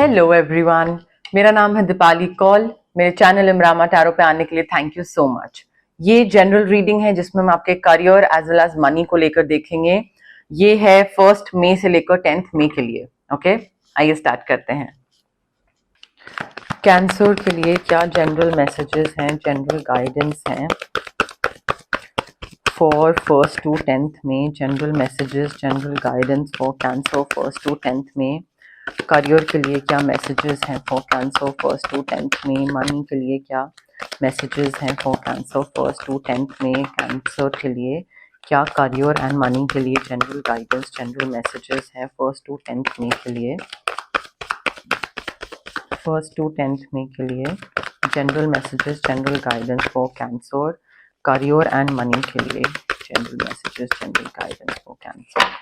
Hello everyone, मेरा नाम है दीपाली कौल। मेरे चैनल इमरामा टैरो पे आने के लिए थैंक यू सो मच। ये जनरल रीडिंग है जिसमें हम आपके career as well as money को लेकर देखेंगे। ये है 1 मई से लेकर 10 मई के लिए। ओके, आइए स्टार्ट करते हैं। कैंसर के लिए क्या जनरल मैसेजेस हैं, जनरल गाइडेंस हैं for 1 to 10 May. General messages, general guidance for Cancer 1 to 10 May. Career के लिए क्या मैसेजेस हैं for Cancer 1 to 10 May. Money के लिए क्या मैसेजेस हैं for Cancer 1 to 10 May. Cancer के लिए क्या करियर एंड मनी के लिए जनरल गाइडेंस, जनरल मैसेजेस हैं 1 to 10 मई के लिए। 1 to 10 मई के लिए general messages, general guidance for cancer, career and money के लिए general messages, general guidance for cancer.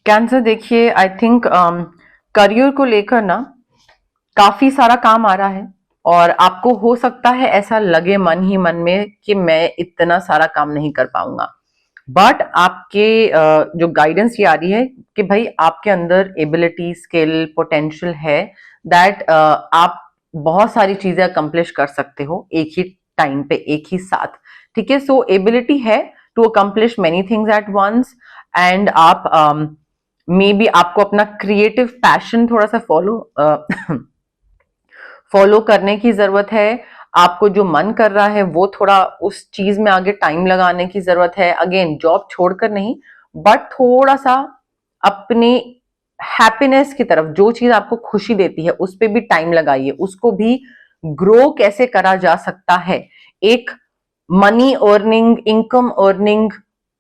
Cancer देखिए, आई थिंक करियर को लेकर ना काफी सारा काम आ रहा है और आपको हो सकता है ऐसा लगे मन ही मन में कि मैं इतना सारा काम नहीं कर पाऊंगा, बट आपके जो गाइडेंस ये आ रही है कि भाई आपके अंदर एबिलिटी, स्किल, पोटेंशियल है दैट आप बहुत सारी चीजें अकम्प्लिश कर सकते हो एक ही टाइम पे, एक ही साथ। ठीक है, सो एबिलिटी है to accomplish many things at once and आप मे बी आपको अपना क्रिएटिव पैशन थोड़ा सा फॉलो करने की जरूरत है। आपको जो मन कर रहा है वो थोड़ा उस चीज में आगे टाइम लगाने की जरूरत है। अगेन, जॉब छोड़कर नहीं, बट थोड़ा सा अपनी हैप्पीनेस की तरफ, जो चीज आपको खुशी देती है उस पर भी टाइम लगाइए। उसको भी ग्रो कैसे करा जा सकता है, एक money earning, income earning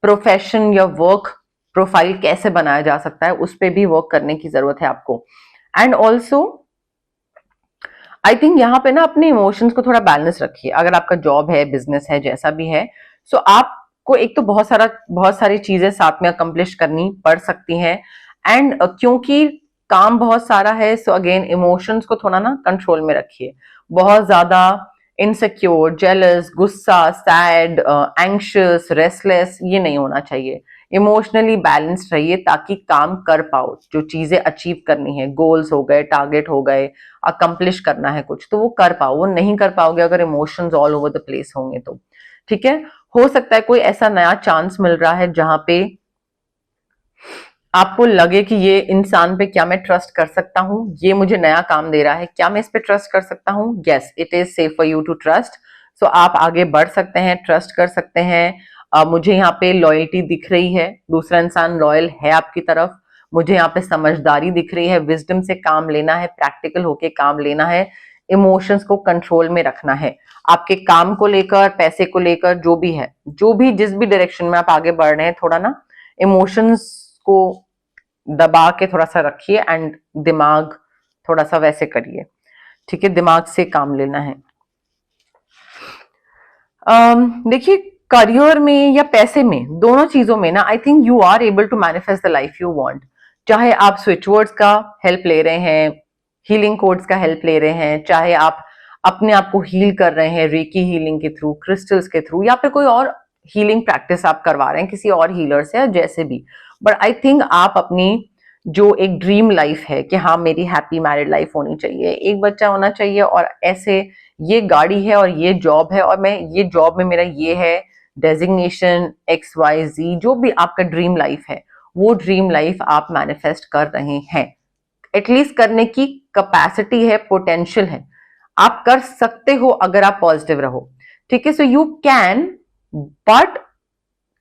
profession या वर्क प्रोफाइल कैसे बनाया जा सकता है, उस पर भी वर्क करने की जरूरत है आपको। एंड ऑल्सो आई थिंक यहाँ पे ना अपने इमोशंस को थोड़ा बैलेंस रखिए। अगर आपका जॉब है, बिजनेस है, जैसा भी है, सो आपको एक तो बहुत सारी चीजें साथ में अकम्प्लिश करनी पड़ सकती हैं एंड क्योंकि काम बहुत सारा है, सो अगेन इमोशंस को थोड़ा ना कंट्रोल में रखिए। बहुत ज्यादा इनसिक्योर, जेलस, गुस्सा, सैड, एंग्शियस, रेस्टलेस ये नहीं होना चाहिए। इमोशनली बैलेंस्ड रहिए ताकि काम कर पाओ। जो चीजें अचीव करनी है, गोल्स हो गए, टारगेट हो गए, अकम्प्लिश करना है कुछ, तो वो कर पाओ। वो नहीं कर पाओगे अगर emotions all over the place होंगे तो। ठीक है, हो सकता है कोई ऐसा नया चांस मिल रहा है जहां पे आपको लगे कि ये इंसान पे क्या मैं ट्रस्ट कर सकता हूँ, ये मुझे नया काम दे रहा है, क्या मैं इस पे ट्रस्ट कर सकता हूँ। Yes, it is safe for you to trust. So आप आगे बढ़ सकते हैं, ट्रस्ट कर सकते हैं। मुझे यहाँ पे लॉयल्टी दिख रही है, दूसरा इंसान लॉयल है आपकी तरफ। मुझे यहाँ पे समझदारी दिख रही है, विजडम से काम लेना है, प्रैक्टिकल होके काम लेना है, इमोशंस को कंट्रोल में रखना है। आपके काम को लेकर, पैसे को लेकर, जो भी है, जो भी जिस भी डायरेक्शन में आप आगे बढ़ रहे हैं, थोड़ा ना इमोशंस को दबा के थोड़ा सा रखिए एंड दिमाग थोड़ा सा वैसे करिए। ठीक है, दिमाग से काम लेना है। देखिए, करियर में या पैसे में, दोनों चीजों में ना I think you are able to manifest the life you want. चाहे आप स्विच वर्ड्स का हेल्प ले रहे हैं, हीलिंग कोड्स का हेल्प ले रहे हैं, चाहे आप अपने आप को हील कर रहे हैं रेकी हीलिंग के थ्रू, क्रिस्टल्स के थ्रू, या फिर कोई और हीलिंग प्रैक्टिस आप करवा रहे हैं किसी और हीलर से, या जैसे भी। बट आई थिंक आप अपनी जो एक ड्रीम लाइफ है कि हाँ मेरी हैप्पी मैरिड लाइफ होनी चाहिए, एक बच्चा होना चाहिए, और ऐसे ये गाड़ी है और ये जॉब है और मैं ये जॉब में मेरा ये है डेजिग्नेशन XYZ, जो भी आपका ड्रीम लाइफ है वो ड्रीम लाइफ आप मैनिफेस्ट कर रहे हैं। एटलीस्ट करने की कैपेसिटी है, पोटेंशियल है, आप कर सकते हो अगर आप पॉजिटिव रहो। ठीक है, so you can, but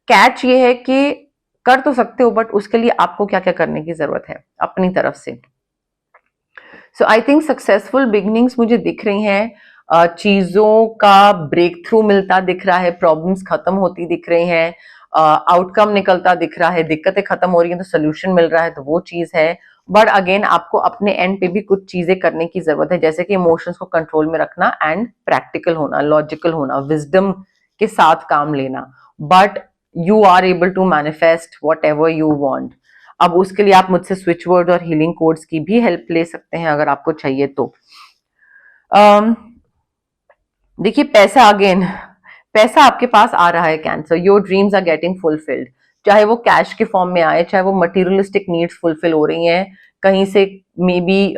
catch ये है कि कर तो सकते हो, बट उसके लिए आपको क्या क्या करने की जरूरत है अपनी तरफ से। सो आई थिंक सक्सेसफुल बिगनिंग्स मुझे दिख रही हैं, चीजों का ब्रेक थ्रू मिलता दिख रहा है, प्रॉब्लम्स खत्म होती दिख रही हैं, आउटकम निकलता दिख रहा है, दिक्कतें खत्म हो रही हैं तो सोल्यूशन मिल रहा है, तो वो चीज है। बट अगेन आपको अपने एंड पे भी कुछ चीजें करने की जरूरत है, जैसे कि इमोशंस को कंट्रोल में रखना एंड प्रैक्टिकल होना, लॉजिकल होना, विजडम के साथ काम लेना। But you are able to manifest whatever you want. अब उसके लिए आप मुझसे स्विच वर्ड और हीलिंग कोड्स की भी हेल्प ले सकते हैं अगर आपको चाहिए तो। देखिए पैसा, अगेन पैसा आपके पास आ रहा है Cancer, your dreams are getting fulfilled, चाहे वो कैश के फॉर्म में आए, चाहे वो मटेरियलिस्टिक नीड्स फुलफिल हो रही हैं कहीं से, मे बी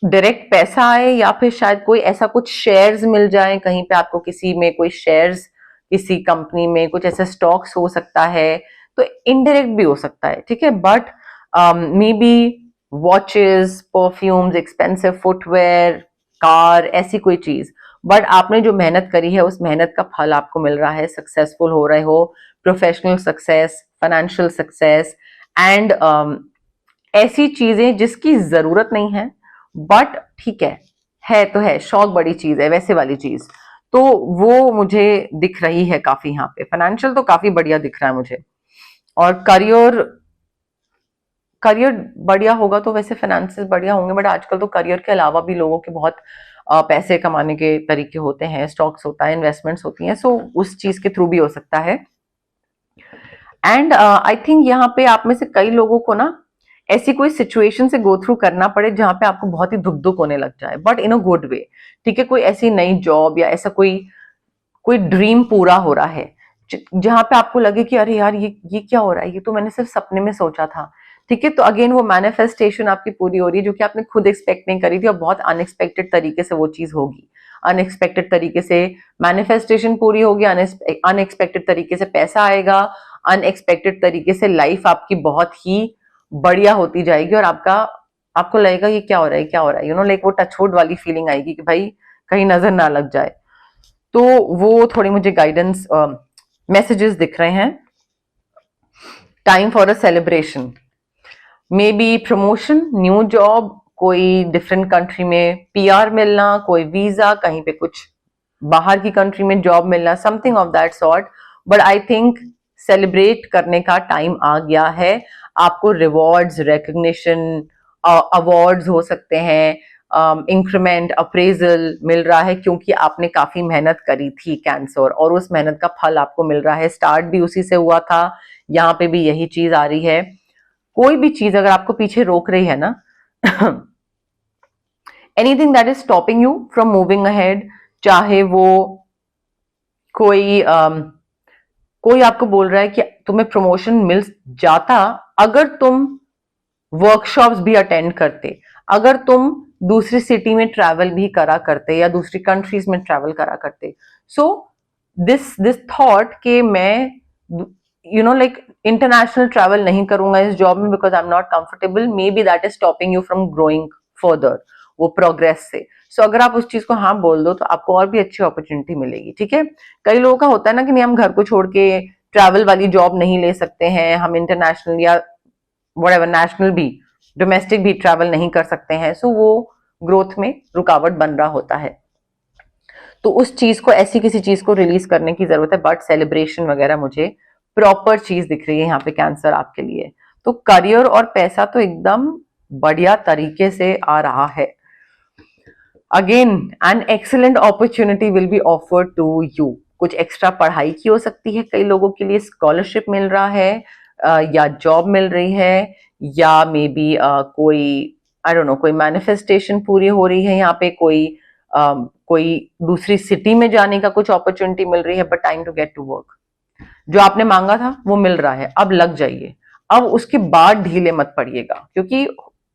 डायरेक्ट पैसा आए या फिर शायद कोई ऐसा कुछ शेयर्स मिल जाए कहीं पे आपको, किसी में कोई शेयर्स, किसी कंपनी में कुछ ऐसा स्टॉक्स हो सकता है, तो इनडायरेक्ट भी हो सकता है, ठीक है। But may be watches, perfumes, expensive footwear, car, ऐसी कोई चीज, बट आपने जो मेहनत करी है उस मेहनत का फल आपको मिल रहा है, सक्सेसफुल हो रहे हो, professional success, financial success, and ऐसी चीजें जिसकी जरूरत नहीं है बट ठीक है तो है, शौक बड़ी चीज है, वैसे वाली चीज, तो वो मुझे दिख रही है काफी यहाँ पे। फाइनेंशियल तो काफी बढ़िया दिख रहा है मुझे, और करियर, करियर बढ़िया होगा तो वैसे फाइनेंसेस बढ़िया होंगे, बट आजकल तो करियर के अलावा भी लोगों के बहुत पैसे कमाने के तरीके होते हैं, स्टॉक्स होता है, इन्वेस्टमेंट्स होती हैं, सो उस चीज के थ्रू भी हो सकता है। एंड आई थिंक यहाँ पे आप में से कई लोगों को ना ऐसी कोई सिचुएशन से गो थ्रू करना पड़े जहां पे आपको बहुत ही दुख दुख होने लग जाए, but in a good way, ठीक है। कोई ऐसी नई जॉब या ऐसा कोई कोई ड्रीम पूरा हो रहा है जहां पे आपको लगे कि अरे यार ये क्या हो रहा है, ये तो मैंने सिर्फ सपने में सोचा था, ठीक है। तो अगेन वो मैनिफेस्टेशन आपकी पूरी हो रही है जो कि आपने खुद एक्सपेक्ट नहीं करी थी, और बहुत अनएक्सपेक्टेड तरीके से वो चीज होगी, अनएक्सपेक्टेड तरीके से मैनिफेस्टेशन पूरी होगी, अनएक्सपेक्टेड तरीके से पैसा आएगा, अनएक्सपेक्टेड तरीके से लाइफ आपकी बहुत ही बढ़िया होती जाएगी, और आपको लगेगा ये क्या हो रहा है, क्या हो रहा है, यू नो, लाइक वो टचवुड वाली फीलिंग आएगी कि भाई कहीं नजर ना लग जाए। तो वो थोड़ी मुझे गाइडेंस मैसेजेस दिख रहे हैं। Time for a celebration, may be promotion, new job, कोई डिफरेंट कंट्री में पीआर मिलना, कोई वीजा, कहीं पे कुछ बाहर की कंट्री में जॉब मिलना, something of that sort, but I think celebrate करने का टाइम आ गया है। आपको रिवॉर्ड्स, रिकग्निशन, अवार्ड्स हो सकते हैं, इंक्रीमेंट, अप्रेजल मिल रहा है, क्योंकि आपने काफी मेहनत करी थी कैंसर, और उस मेहनत का फल आपको मिल रहा है। स्टार्ट भी उसी से हुआ था, यहाँ पे भी यही चीज आ रही है। कोई भी चीज अगर आपको पीछे रोक रही है ना anything that is stopping you from moving ahead, चाहे वो कोई कोई आपको बोल रहा है कि तुम्हें प्रमोशन मिल जाता अगर तुम वर्कशॉप्स भी अटेंड करते, अगर तुम दूसरी सिटी में ट्रैवल भी करा करते या दूसरी कंट्रीज में ट्रैवल करा करते। सो दिस थॉट कि मैं you know like international travel नहीं करूंगा इस जॉब में because I am not comfortable, may be that is stopping you from growing further, वो प्रोग्रेस से। सो अगर आप उस चीज को हाँ बोल दो तो आपको और भी अच्छी अपॉर्चुनिटी मिलेगी, ठीक है। कई लोगों का होता है ना कि नहीं, हम घर को छोड़ के ट्रैवल वाली जॉब नहीं ले सकते हैं, हम इंटरनेशनल या व्हाटएवर नेशनल भी, डोमेस्टिक भी ट्रैवल नहीं कर सकते हैं, सो वो ग्रोथ में रुकावट बन रहा होता है। तो उस चीज को, ऐसी किसी चीज को रिलीज करने की जरूरत है, बट सेलिब्रेशन वगैरह मुझे प्रॉपर चीज दिख रही है यहाँ पे कैंसर आपके लिए। तो करियर और पैसा तो एकदम बढ़िया तरीके से आ रहा है। Again an excellent opportunity will be offered to you, कुछ एक्स्ट्रा पढ़ाई की हो सकती है, कई लोगों के लिए स्कॉलरशिप मिल रहा है, या जॉब मिल रही है, या मे बी कोई आई डोंट नो कोई मैनिफेस्टेशन पूरी हो रही है यहाँ पे, कोई दूसरी सिटी में जाने का कुछ अपॉर्चुनिटी मिल रही है, but time to get to work. जो आपने मांगा था वो मिल रहा है, अब लग जाइए, अब उसके बाद ढीले मत पड़िएगा, क्योंकि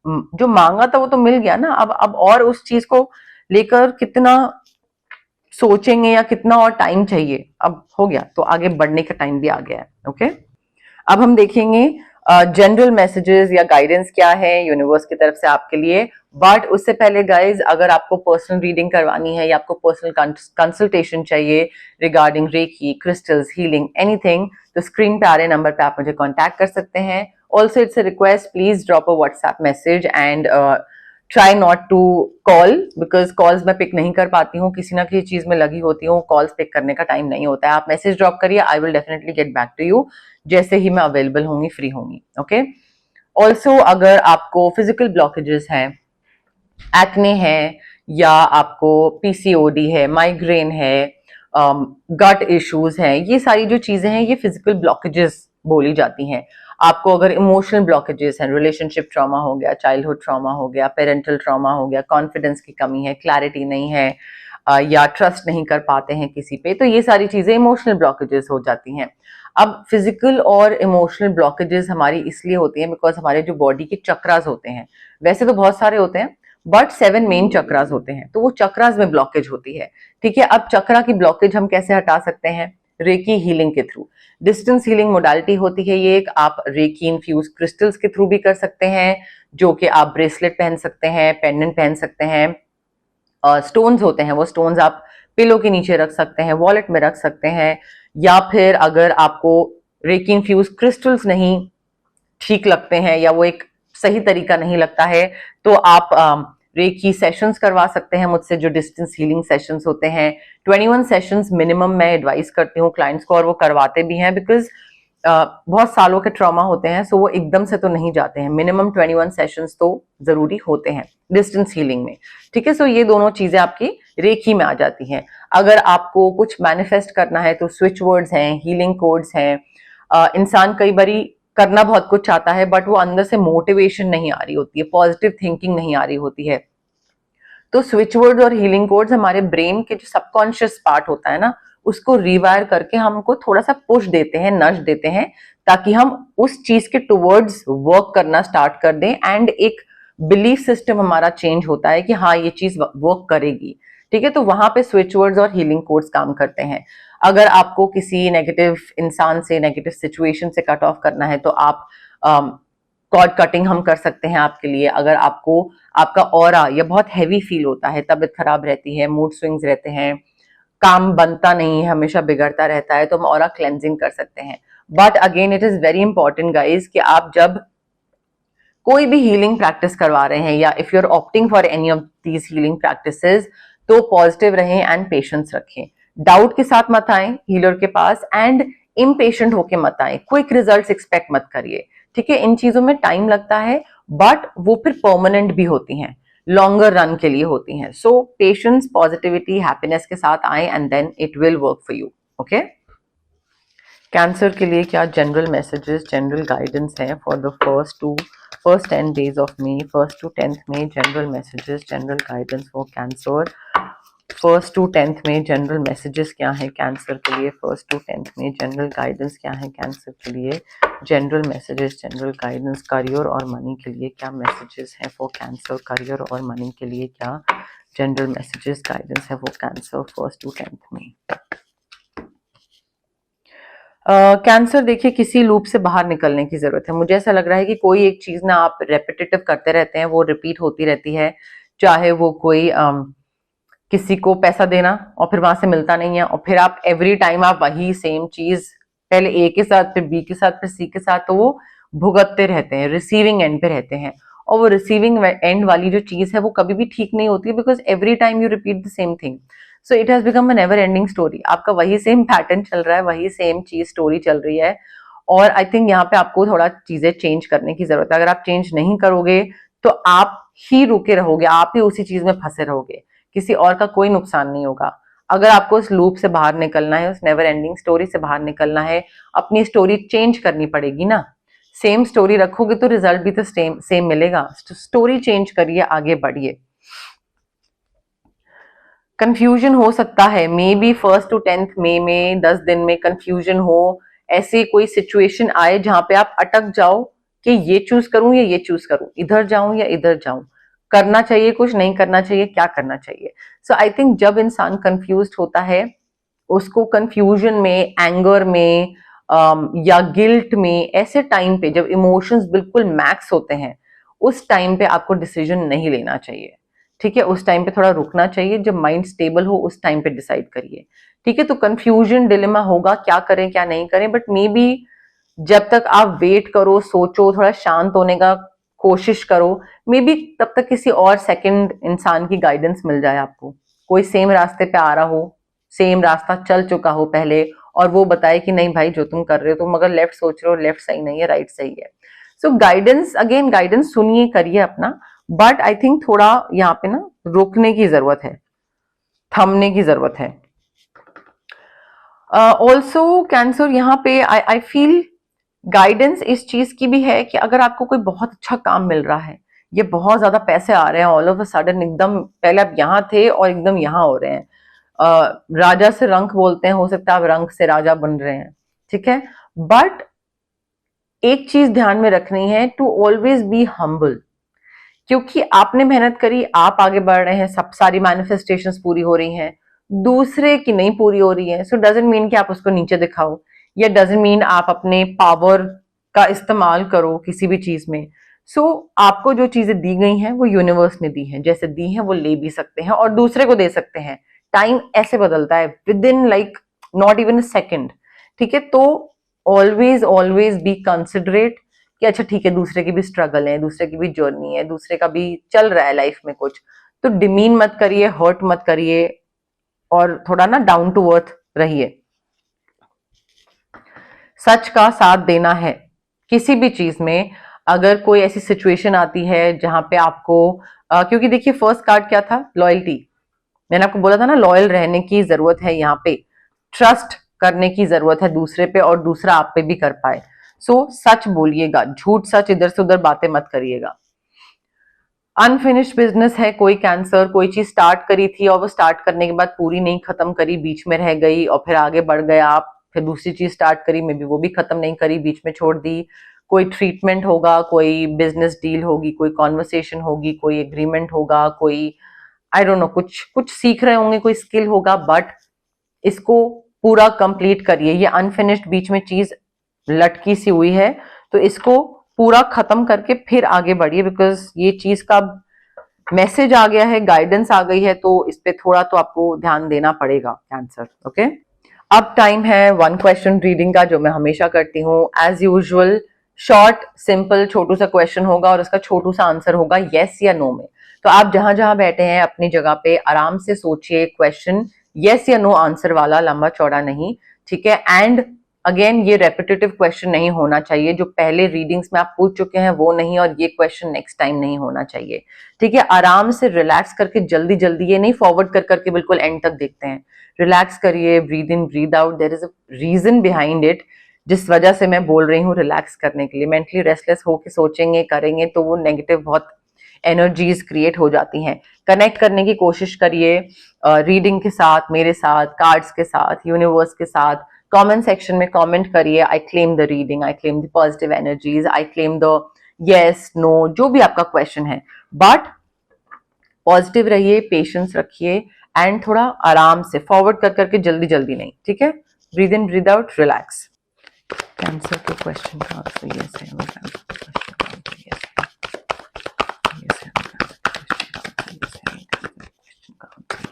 जो मांगा था वो तो मिल गया ना, अब और उस चीज को लेकर कितना सोचेंगे या कितना और टाइम चाहिए, अब हो गया तो आगे बढ़ने का टाइम भी आ गया है। ओके, अब हम देखेंगे जनरल मैसेजेस या गाइडेंस क्या है यूनिवर्स की तरफ से आपके लिए। बट उससे पहले गाइज, अगर आपको पर्सनल रीडिंग करवानी है या आपको पर्सनल कंसल्टेशन चाहिए regarding reiki, crystals, healing, anything, तो स्क्रीन पे आ रहे नंबर पे आप मुझे कांटेक्ट कर सकते हैं। Also it's a request, please drop a WhatsApp message and try not to call, because calls मैं पिक नहीं कर पाती हूँ, किसी ना किसी चीज में लगी होती हूँ, कॉल्स पिक करने का टाइम नहीं होता है। आप मैसेज ड्रॉप करिए, I will definitely get back to you जैसे ही मैं अवेलेबल होंगी, फ्री होंगी। ओके, ऑल्सो अगर आपको फिजिकल ब्लॉकेजेस हैं, एक्ने है, या आपको पीसीओडी है, माइग्रेन है, गट इश्यूज हैं, ये सारी जो चीजें हैं ये फिजिकल ब्लॉकेजेस बोली जाती हैं। आपको अगर इमोशनल ब्लॉकेजेस हैं, रिलेशनशिप ट्रॉमा हो गया, चाइल्डहुड ट्रॉमा हो गया, पेरेंटल ट्रॉमा हो गया, कॉन्फिडेंस की कमी है, क्लैरिटी नहीं है, या ट्रस्ट नहीं कर पाते हैं किसी पे, तो ये सारी चीजें इमोशनल ब्लॉकेजेस हो जाती हैं। अब फिजिकल और इमोशनल ब्लॉकेजेस हमारी इसलिए होती हैं बिकॉज हमारे जो बॉडी के चक्रास होते हैं, वैसे तो बहुत सारे होते हैं बट 7 मेन चक्रास होते हैं, तो वो चक्रास में ब्लॉकेज होती है। ठीक है, अब चक्रा की ब्लॉकेज हम कैसे हटा सकते हैं? रेकी हीलिंग के थ्रू। डिस्टेंस हीलिंग मोडालिटी होती है ये एक, आप रेकी इन्फ्यूज क्रिस्टल्स के थ्रू भी कर सकते हैं, जो कि आप ब्रेसलेट पहन सकते हैं, पेंडेंट पहन सकते हैं, स्टोन्स होते हैं वो स्टोन्स आप पिलो के नीचे रख सकते हैं, वॉलेट में रख सकते हैं, या फिर अगर आपको रेकी इन्फ्यूज क्रिस्टल्स नहीं ठीक लगते हैं या वो एक सही तरीका नहीं लगता है, तो आप रेकी सेशंस करवा सकते हैं मुझसे, जो डिस्टेंस हीलिंग सेशंस होते हैं। 21 सेशंस मिनिमम मैं एडवाइस करती हूँ क्लाइंट्स को, और वो करवाते भी हैं बिकॉज बहुत सालों के ट्रॉमा होते हैं, सो वो एकदम से तो नहीं जाते हैं, मिनिमम 21 सेशंस तो जरूरी होते हैं डिस्टेंस हीलिंग में। ठीक है, सो ये दोनों चीजें आपकी रेकी में आ जाती हैं। अगर आपको कुछ मैनिफेस्ट करना है तो स्विच वर्ड्स हैं, हीलिंग कोड्स हैं। इंसान कई बारी करना बहुत कुछ चाहता है बट वो अंदर से मोटिवेशन नहीं आ रही होती है, पॉजिटिव थिंकिंग नहीं आ रही होती है, तो स्विच वर्ड्स और हीलिंग कोड्स हमारे ब्रेन के जो सबकॉन्शियस पार्ट होता है ना, उसको रिवायर करके हमको थोड़ा सा पुश देते हैं, नश देते हैं, ताकि हम उस चीज के टुवर्ड्स वर्क करना स्टार्ट कर दें, एंड एक बिलीफ सिस्टम हमारा चेंज होता है कि हाँ ये चीज वर्क करेगी। ठीक है, तो वहां पे स्विच वर्ड्स और हीलिंग कोड्स काम करते हैं। अगर आपको किसी नेगेटिव इंसान से, नेगेटिव सिचुएशन से कट ऑफ करना है तो आप कॉर्ड कटिंग हम कर सकते हैं आपके लिए। अगर आपको आपका ऑरा या बहुत हैवी फील होता है, तबीयत खराब रहती है, मूड स्विंग्स रहते हैं, काम बनता नहीं है, हमेशा बिगड़ता रहता है, तो हम ऑरा क्लेंजिंग कर सकते हैं। But again it is very important guys कि आप जब कोई भी हीलिंग प्रैक्टिस करवा रहे हैं, या if you are opting for any of these healing practices, तो पॉजिटिव रहें एंड पेशेंस रखें। डाउट के साथ मत आए हीलर के पास, एंड इम्पेशेंट होके मत आए, क्विक रिजल्ट्स एक्सपेक्ट मत करिए। ठीक है, इन चीजों में टाइम लगता है बट वो फिर परमानेंट भी होती हैं, लॉन्गर रन के लिए होती हैं। सो पेशेंस, पॉजिटिविटी, हैप्पीनेस के साथ आए and then it will work for you. Okay, cancer के लिए क्या जनरल मैसेजेस, जनरल गाइडेंस है for the first 10 days of May, 1st to 10th May, general messages, general guidance for Cancer। 1st to 10th May general messages क्या है cancer के लिए? 1st to 10th May general guidance क्या है cancer के लिए? General messages, general guidance. Career और money के लिए क्या मैसेजेस हैं फॉर कैंसर? करियर और मनी के लिए क्या जनरल मैसेजेस, गाइडेंस है for cancer 1st to 10th May? Cancer देखिए, किसी लूप से बाहर निकलने की जरूरत है। मुझे ऐसा लग रहा है कि कोई एक चीज ना आप रेपिटेटिव करते रहते हैं, वो रिपीट होती रहती है, चाहे वो कोई किसी को पैसा देना और फिर वहां से मिलता नहीं है, और फिर आप एवरी टाइम आप वही सेम चीज पहले ए के साथ, फिर बी के साथ, फिर सी के साथ, तो वो भुगतते रहते हैं, रिसीविंग एंड पे रहते हैं, और वो रिसीविंग एंड वाली जो चीज है वो कभी भी ठीक नहीं होती है, because every time you repeat the same thing, so it has become a never ending story. आपका वही सेम पैटर्न चल रहा है, वही सेम चीज स्टोरी चल रही है, और आई थिंक यहाँ पे आपको थोड़ा चीजें चेंज करने की जरूरत है। अगर आप चेंज नहीं करोगे तो आप ही रुके रहोगे, आप ही उसी चीज में फंसे रहोगे, किसी और का कोई नुकसान नहीं होगा। अगर आपको उस लूप से बाहर निकलना है, उस नेवर एंडिंग स्टोरी से बाहर निकलना है, अपनी स्टोरी चेंज करनी पड़ेगी ना। सेम स्टोरी रखोगे तो रिजल्ट भी तो सेम मिलेगा। स्टोरी चेंज करिए, आगे बढ़िए। कंफ्यूजन हो सकता है, may be 1st to 10th May में 10 दिन में कंफ्यूजन हो, ऐसी कोई सिचुएशन आए जहां पे आप अटक जाओ कि ये चूज करूं या ये चूज करूं, इधर जाऊं या इधर जाऊं, करना चाहिए कुछ, नहीं करना चाहिए, क्या करना चाहिए। सो आई थिंक जब इंसान कंफ्यूज्ड होता है, उसको कंफ्यूजन में, एंगर में, या गिल्ट में, ऐसे टाइम पे जब इमोशंस बिल्कुल मैक्स होते हैं, उस टाइम पे आपको डिसीजन नहीं लेना चाहिए। ठीक है, उस टाइम पे थोड़ा रुकना चाहिए, जब माइंड स्टेबल हो उस टाइम पे डिसाइड करिए। ठीक है, तो कंफ्यूजन, डिलेमा होगा, क्या करें क्या नहीं करें, बट मे बी जब तक आप वेट करो, सोचो, थोड़ा शांत होने का कोशिश करो, मे बी तब तक किसी और सेकंड इंसान की गाइडेंस मिल जाए आपको, कोई सेम रास्ते पे आ रहा हो, सेम रास्ता चल चुका हो पहले, और वो बताए कि नहीं भाई जो तुम कर रहे हो, तुम अगर लेफ्ट सोच रहे हो, लेफ्ट सही नहीं है, राइट सही है। सो गाइडेंस, अगेन गाइडेंस सुनिए, करिए अपना, बट आई थिंक थोड़ा यहाँ पे ना रोकने की जरूरत है, थमने की जरूरत है। ऑल्सो कैंसर यहाँ पे आई फील गाइडेंस इस चीज की भी है कि अगर आपको कोई बहुत अच्छा काम मिल रहा है, ये बहुत ज्यादा पैसे आ रहे हैं ऑल ऑफ अ सडन, एकदम पहले आप यहाँ थे और एकदम यहाँ हो रहे हैं, राजा से रंक बोलते हैं, हो सकता है आप रंक से राजा बन रहे हैं, ठीक है। बट एक चीज ध्यान में रखनी है, टू ऑलवेज बी हम्बल, क्योंकि आपने मेहनत करी, आप आगे बढ़ रहे हैं, सब सारी मैनिफेस्टेशंस पूरी हो रही हैं, दूसरे की नहीं पूरी हो रही है, सो डजंट मीन कि आप उसको नीचे दिखाओ, या डजंट मीन आप अपने पावर का इस्तेमाल करो किसी भी चीज में। सो आपको जो चीजें दी गई हैं वो यूनिवर्स ने दी हैं, जैसे दी हैं वो ले भी सकते हैं और दूसरे को दे सकते हैं। टाइम ऐसे बदलता है with in like not even a second, ठीक है। तो ऑलवेज ऑलवेज बी कंसिडरेट कि अच्छा ठीक है, दूसरे की भी स्ट्रगल है, दूसरे की भी जर्नी है, दूसरे का भी चल रहा है लाइफ में कुछ, तो डिमीन मत करिए, हर्ट मत करिए, और थोड़ा ना डाउन टू अर्थ रहिए। सच का साथ देना है किसी भी चीज में। अगर कोई ऐसी सिचुएशन आती है जहां पे आपको क्योंकि देखिए फर्स्ट कार्ड क्या था, लॉयल्टी। मैंने आपको बोला था ना, लॉयल रहने की जरूरत है यहाँ पे, ट्रस्ट करने की जरूरत है दूसरे पे, और दूसरा आप पे भी कर पाए। सो सच बोलिएगा, झूठ सच इधर से उधर बातें मत करिएगा। अनफिनिश्ड बिजनेस है, कोई कैंसर, कोई चीज स्टार्ट करी थी और वो स्टार्ट करने के बाद पूरी नहीं खत्म करी, बीच में रह गई, और फिर आगे बढ़ गए आप, फिर दूसरी चीज स्टार्ट करी, मे बी वो भी खत्म नहीं करी, बीच में छोड़ दी। कोई ट्रीटमेंट होगा, कोई बिजनेस डील होगी, कोई कॉन्वर्सेशन होगी, कोई एग्रीमेंट होगा, कोई आई डोंट नो, कुछ कुछ सीख रहे होंगे, कोई स्किल होगा, बट इसको पूरा कंप्लीट करिए। ये अनफिनिश्ड बीच में चीज लटकी सी हुई है, तो इसको पूरा खत्म करके फिर आगे बढ़िए, बिकॉज ये चीज का मैसेज आ गया है, गाइडेंस आ गई है, तो इस पे थोड़ा तो आपको ध्यान देना पड़ेगा कैंसर। ओके, अब टाइम है वन क्वेश्चन रीडिंग का, जो मैं हमेशा करती हूँ एज यूजुअल। शॉर्ट सिंपल छोटू सा क्वेश्चन होगा और उसका छोटू सा आंसर होगा यस या नो में। तो आप जहां जहां बैठे हैं अपनी जगह पे आराम से सोचिए, क्वेश्चन यस या नो आंसर वाला, लंबा चौड़ा नहीं, ठीक है। एंड अगेन ये रेपिटेटिव क्वेश्चन नहीं होना चाहिए, जो पहले रीडिंग्स में आप पूछ चुके हैं वो नहीं, और ये क्वेश्चन नेक्स्ट टाइम नहीं होना चाहिए, ठीक है। आराम से रिलैक्स करके, जल्दी जल्दी ये नहीं फॉरवर्ड कर करके बिल्कुल एंड तक देखते हैं। रिलैक्स करिए, breathe in breathe out, there is a reason behind it, जिस वजह से मैं बोल रही हूँ रिलैक्स करने के लिए। मेंटली रेस्टलेस होके सोचेंगे करेंगे तो वो नेगेटिव बहुत एनर्जीज क्रिएट हो जाती हैं। कनेक्ट करने की कोशिश करिए रीडिंग के साथ, मेरे साथ, कार्ड्स के साथ, यूनिवर्स के साथ। कमेंट सेक्शन में कमेंट करिए, I claim the reading, I claim the positive energies, I claim the yes no, जो भी आपका क्वेश्चन है। बट पॉजिटिव रहिए, पेशेंस रखिए, एंड थोड़ा आराम से फॉरवर्ड कर करके, जल्दी जल्दी नहीं, ठीक है। Breathe in breathe out, relax. Cancer के क्वेश्चन का आंसर यस है, कैंसर के क्वेश्चन का आंसर यस है, यस है, क्वेश्चन का answer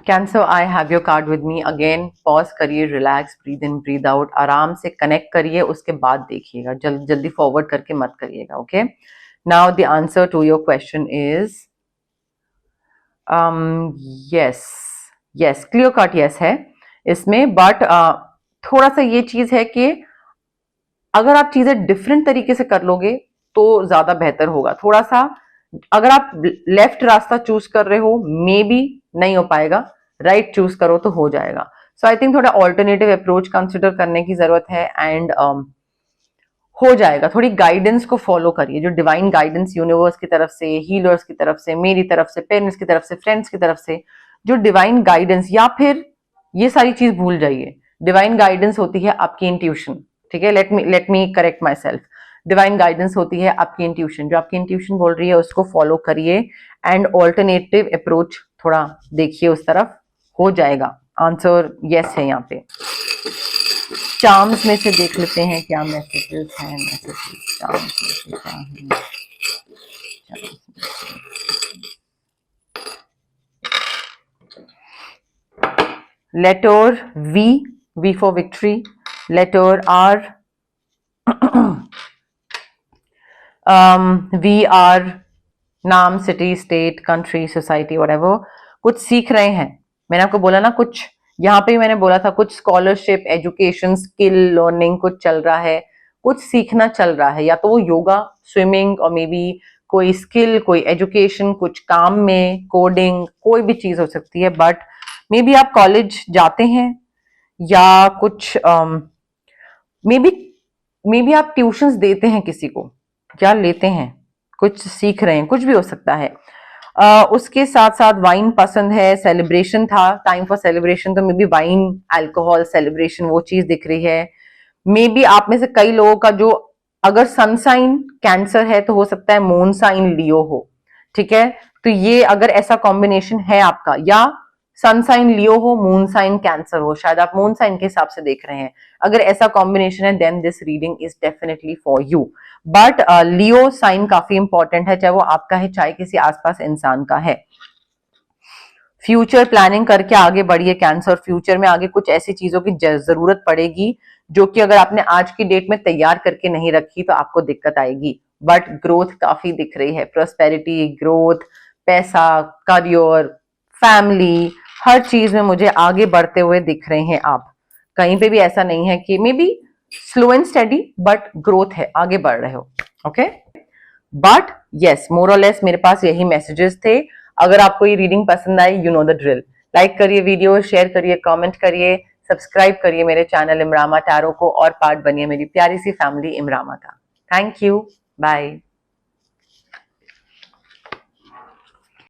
cancer, I have your card with me. Again pause करिए, relax, breathe in breathe out, आराम से कनेक्ट करिए, उसके बाद देखिएगा, जल्दी जल्दी फॉरवर्ड करके मत करिएगा। Okay, now the answer to your question is yes, yes, clear cut yes है इसमें। बट थोड़ा सा ये चीज है कि अगर आप चीजें डिफरेंट तरीके से कर लोगे तो ज्यादा बेहतर होगा। थोड़ा सा अगर आप लेफ्ट रास्ता चूज कर रहे हो, मे बी नहीं हो पाएगा, राइट चूज करो तो हो जाएगा। सो आई थिंक थोड़ा ऑल्टरनेटिव अप्रोच कंसिडर करने की जरूरत है, एंड हो जाएगा। थोड़ी गाइडेंस को फॉलो करिए, जो डिवाइन गाइडेंस यूनिवर्स की तरफ से, हीलर्स की तरफ से, मेरी तरफ से, पेरेंट्स की तरफ से, फ्रेंड्स की तरफ से, जो डिवाइन गाइडेंस, या फिर ये सारी चीज भूल जाइए, डिवाइन गाइडेंस होती है आपकी इंट्यूशन, ठीक है। Let me correct my self. Divine guidance होती है आपकी इंट्यूशन, जो आपकी इंट्यूशन बोल रही है उसको फॉलो करिए, एंड ऑल्टरनेटिव अप्रोच थोड़ा देखिए उस तरफ, हो जाएगा। आंसर यस है यहाँ पे। चार्म्स में से देख लेते हैं क्या मैसेजेस हैं, मैसेजेस चार्म्स में से क्या है। Letter V, V for victory, letter R, V R, नाम, city, state, country, society, whatever, कुछ सीख रहे हैं। मैंने आपको बोला ना, कुछ यहाँ पे मैंने बोला था कुछ स्कॉलरशिप, एजुकेशन, स्किल लर्निंग कुछ चल रहा है, कुछ सीखना चल रहा है, या तो वो योगा, स्विमिंग, और मे बी कोई स्किल, कोई एजुकेशन, कुछ काम में, कोडिंग, कोई भी चीज हो सकती है। बट मे बी आप कॉलेज जाते हैं, या कुछ मे बी आप ट्यूशंस देते हैं किसी को, क्या लेते हैं, कुछ सीख रहे हैं, कुछ भी हो सकता है। उसके साथ साथ वाइन पसंद है, सेलिब्रेशन था, टाइम फॉर सेलिब्रेशन, तो may be wine, alcohol, celebration, वो चीज दिख रही है। मे बी आप में से कई लोगों का जो, अगर सन साइन कैंसर है तो हो सकता है मून साइन लियो हो, ठीक है। तो ये अगर ऐसा कॉम्बिनेशन है आपका, या सन साइन लियो हो, मून साइन कैंसर हो, शायद आप मून साइन के हिसाब से देख रहे हैं, अगर ऐसा कॉम्बिनेशन है then this reading is definitely for you. But Leo sign काफी इंपॉर्टेंट है, चाहे वो आपका है चाहे किसी आसपास इंसान का है। फ्यूचर प्लानिंग करके आगे बढ़िए कैंसर, फ्यूचर में आगे कुछ ऐसी चीजों की जरूरत पड़ेगी जो कि अगर आपने आज की डेट में तैयार करके नहीं रखी तो आपको दिक्कत आएगी। बट ग्रोथ काफी दिख रही है, प्रोस्पेरिटी, ग्रोथ, पैसा, करियर, फैमिली, हर चीज में मुझे आगे बढ़ते हुए दिख रहे हैं आप। कहीं पे भी ऐसा नहीं है कि may be slow and study, but growth है, आगे बढ़ रहे हो। ओके, बट यस, मोर और लेस मेरे पास यही मैसेजेस थे। अगर आपको ये रीडिंग पसंद आई, you know the drill, like करिए वीडियो, शेयर करिए, कमेंट करिए, सब्सक्राइब करिए मेरे चैनल इमरामा टैरो को, और पार्ट बनिए मेरी प्यारी सी फैमिली इमरामा का। Thank you, bye.